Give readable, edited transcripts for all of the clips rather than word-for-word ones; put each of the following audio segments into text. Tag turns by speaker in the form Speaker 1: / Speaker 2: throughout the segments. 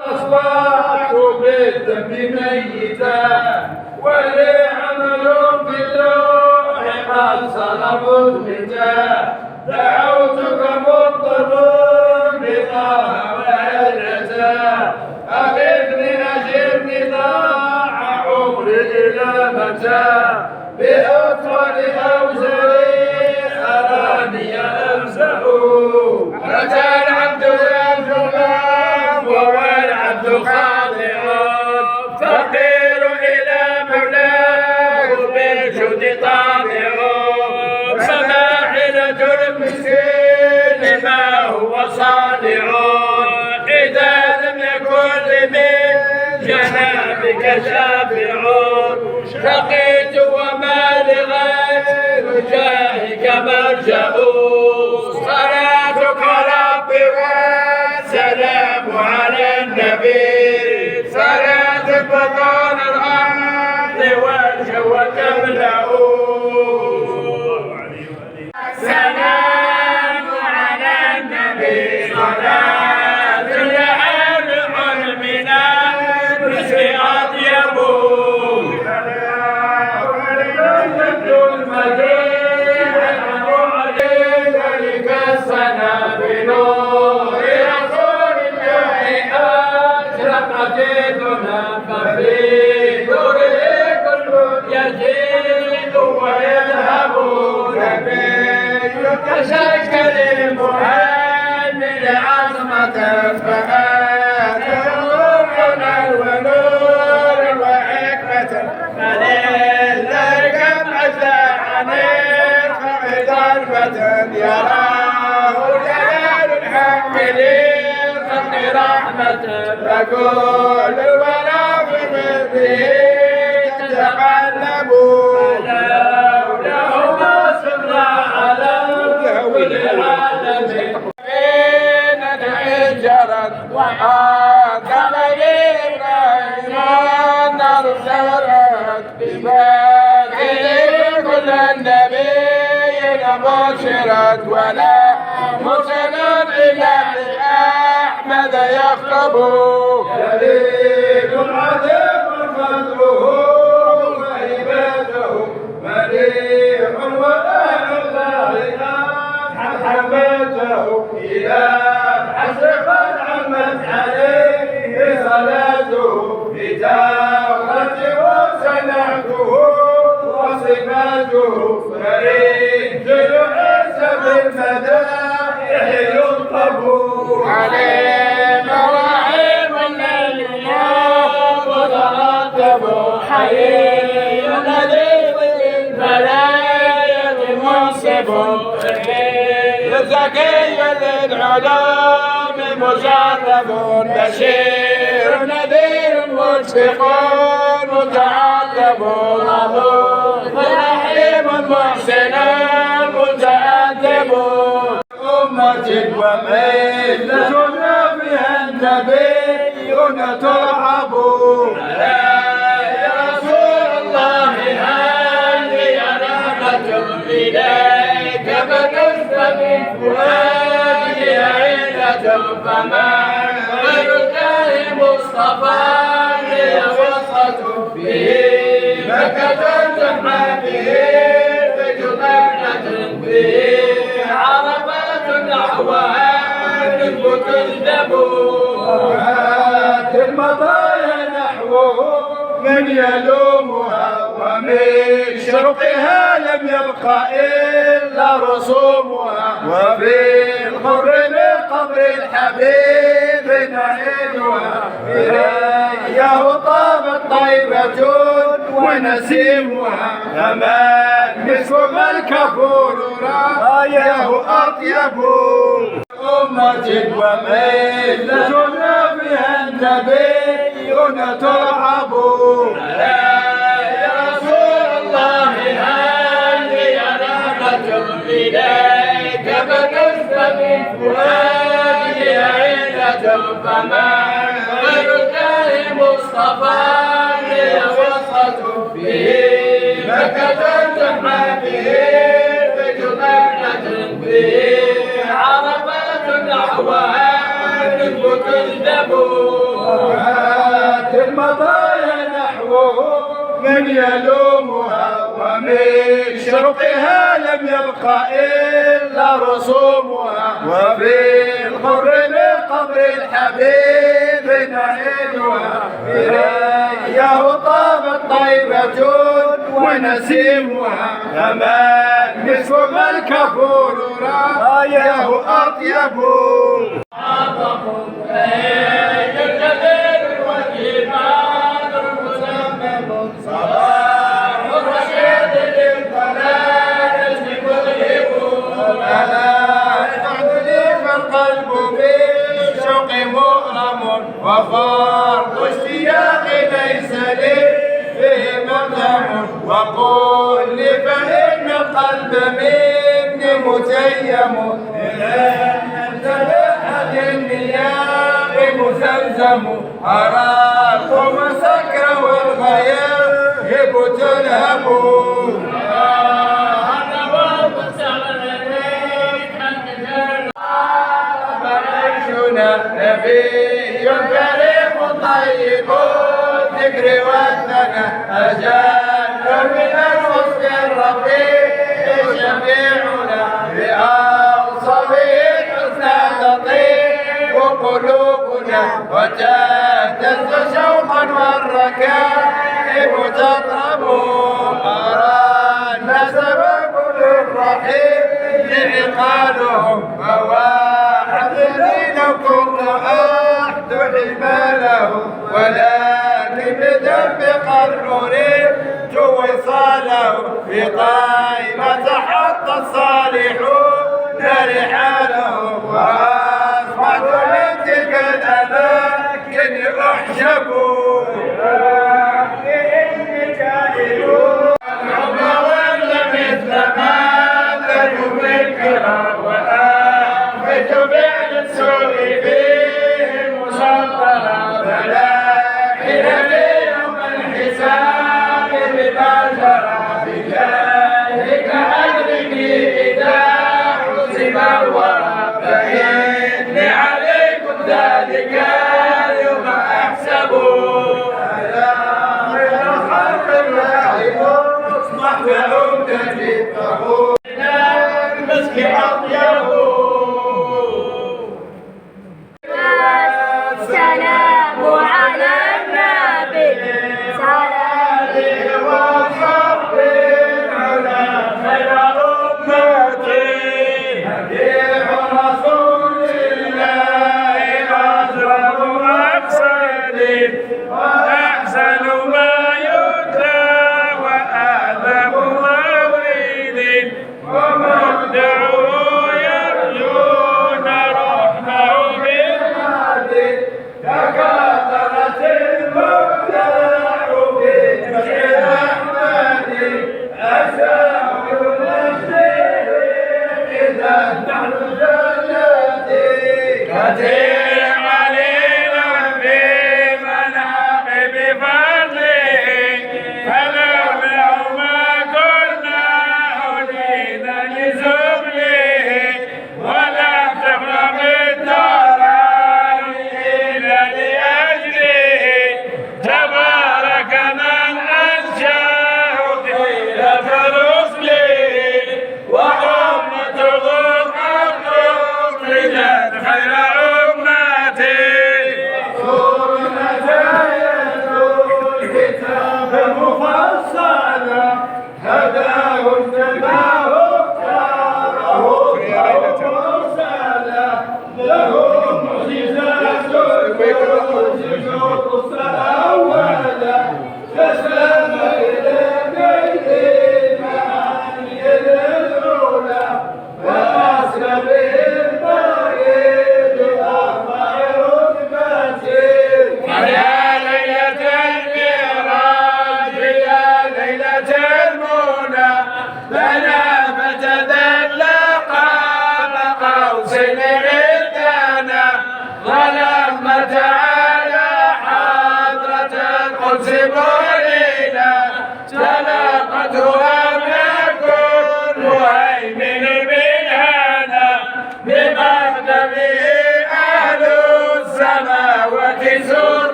Speaker 1: أصبحت بالذنب ميتا ولي عمل في اللوح قد صرف المتا دعوتك مضطر بطه وعلتا أغثني أجرني ضاع عمري إلى متى بأطول أوزري أراني أمسح متى العبد يظلم وهو العبد خاضع فقير إلى مولاه بالجود طامع فما حيلة المسكين ما هو صانع إذا لم يكن من جنابك شافع شقيت وما لغير جاهك مرجع صلاتك ربي والسلام على النبي صلاة بطون الأرض والجو تملأ السلام على النبي صلاة الأرض من المسك أطيب ففي نوره كل يزيد ويذهب نبي كشكل المهيمن عظمة فآتى روحنا ونور وحكمة فلذلك عسى عنيق إذا الفتى يراه جلال الحق للخلق رحمة فكل الورى بمثله تتقلبوا لهما سرا على كل العالمين بين جرت وآدم إبراهيم النار سرت بباقي كل النبيين بشرت ولا مرسل إلا أحمد يخطب جليل عظيم فضله وهبته مليح ولا الله حمته إلى حسب قد عمت عليه صلاته بتوبة وسنته وصفاته فريد عيسى بالمدائح يطلب عليه مراحم الأيام وترتب حي نذير البلايا منصب زكي للعلوم مجرب بشير نذير مشفق متعقب رحيم محسن متأدب أمة وملتنا بها النبيون ترحب يا رسول الله هذه رحمة إليك فكشف من فؤادي علة فما غير الله مصطفى لي وصفة به مكة تحمى به بجملة به عرفات نحوها تكذب المطايا نحوه من يلومها ومن شرقها لم يبقى إلا رسومها وفي القبر من قبر الحبيب نعيدها إليه طابت طيبة ونسيمها أمان مسكم الكفور رايه أطيب أمة وملتنا بها النبيون ترحب يا رسول الله هذه رحمة إليك فكشف من فؤادي علة فما غير الله مصطفى لي وصفة به مكة تحمى به بجملة به عرفات نحوها تكذب هات المطايا نحوه من يلومها ومن شرقها لم يبقى إلا رسومها وفي القرب من قبر الحبيب نعيدها إليه طابت طيبة ونسيمها كما المسك ما الكفور رايه أطيب وفرط اشتياق ليس لي فيه مقام وقل لي فإن القلب مني متيم إلى أن تبعد النياق مزمزم أراكم سكر والغياب تلهب نبي كريم طيب الذكر والثناء أجل من الوصف الرفيع جميعنا بأوصافه الحسنى تطيب قلوبنا وتهتز شوقا والركائب تطرب أرى الناس بكل الرحيم عقالهم فواحد لو كنت أحد حماله ولكن بذنب قررت وصاله في طيبة حتى الصالحون رحالهم وأصبحت من تلك الأماكن أحجب إني جاهل الحب ولا مثل ما لك بالكرام وآخذ فعل السوء فيه مسطرا فلا حين يوم الحساب بما جرى بجاهك أدرك إذا حسب الورى فإني عليكم ذلك اليوم أحسب يا خير خلق الله اصبح بعمدتي فهو المسك أطيب وأحسن ما يتلى وأعلم ما أريد ومبدعه يرجون رحمه بالهادي تكاثرت المبدع في الرحمن أساء نفسه إذا نحن جناتي كثير خير أمة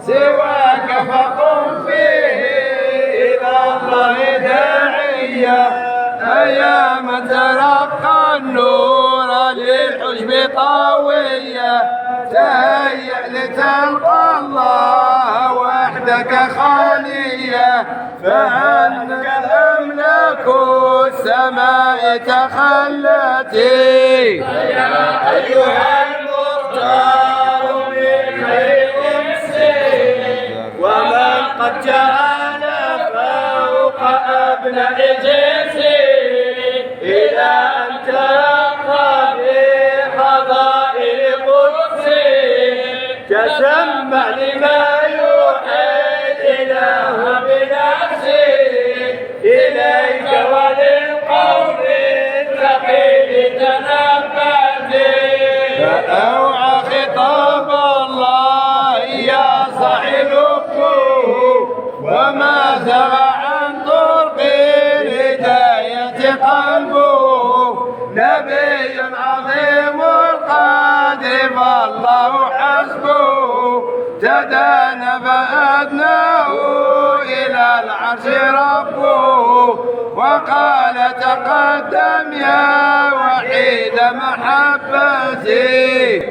Speaker 1: سواك فقم فيه إلى الله داعيا. أيا من تلقى النور للحجب طاوية تهيأ لتلقى الله وحدك خالية. فأنك أملاك السماء تخلتي يا أيها المختار من خير أنسي ومن قد جعل فوق أبناء جنسي إلى أن تلقى بحضائر قدسي. تسمع لما يوحي الإله بنفسي إليك وللقوم الثقيل تنبأتي. فأوعى خطاب الله يا صاحي لبه وما زغ عن طرق الهداية قلبه. نبي عظيم القدر فالله حسبه تدانى فأدناه إلى العرش ربه. وقال تقدم يا وحيد محبتي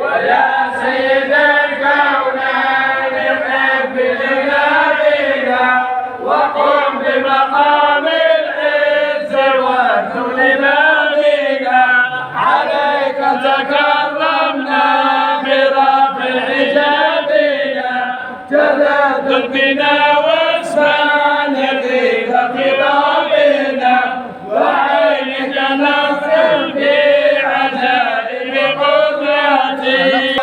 Speaker 1: ويا سيد الكونين حب لنبينا وقم بمقام العز والذل نبينا. عليك تكرمنا برفع حجابنا تذلل بنا واسمع نبيك خطابنا. وعينك نصر في عجائب قدرتي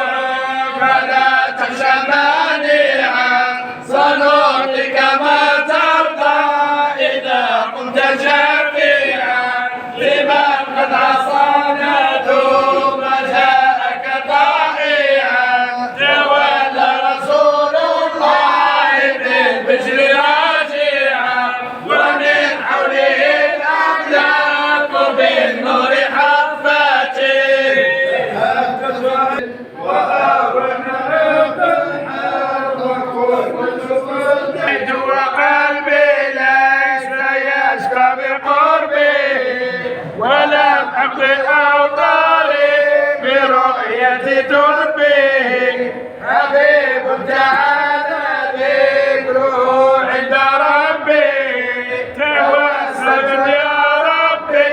Speaker 1: فلا تخشى مانعا سنعطيك ما ترضى إذا قمت شفيعا لمن قد عصانا ثم جاءك طائعا. تولى رسول الله بالبشر راجعا ومن حوله الأملاك بالنور حفتي. وقلبي ليس يشكى بقربي ولم أقضي أوطاري برؤية تربي. حبيب تعالى ذكره عند ربي توسلت يا ربي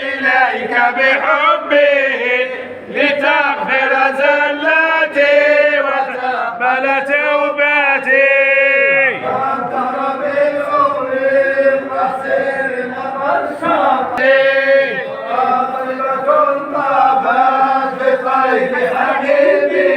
Speaker 1: إليك بحبي لتغفر زلاتي وتقبل توبتي. طيب حبيبي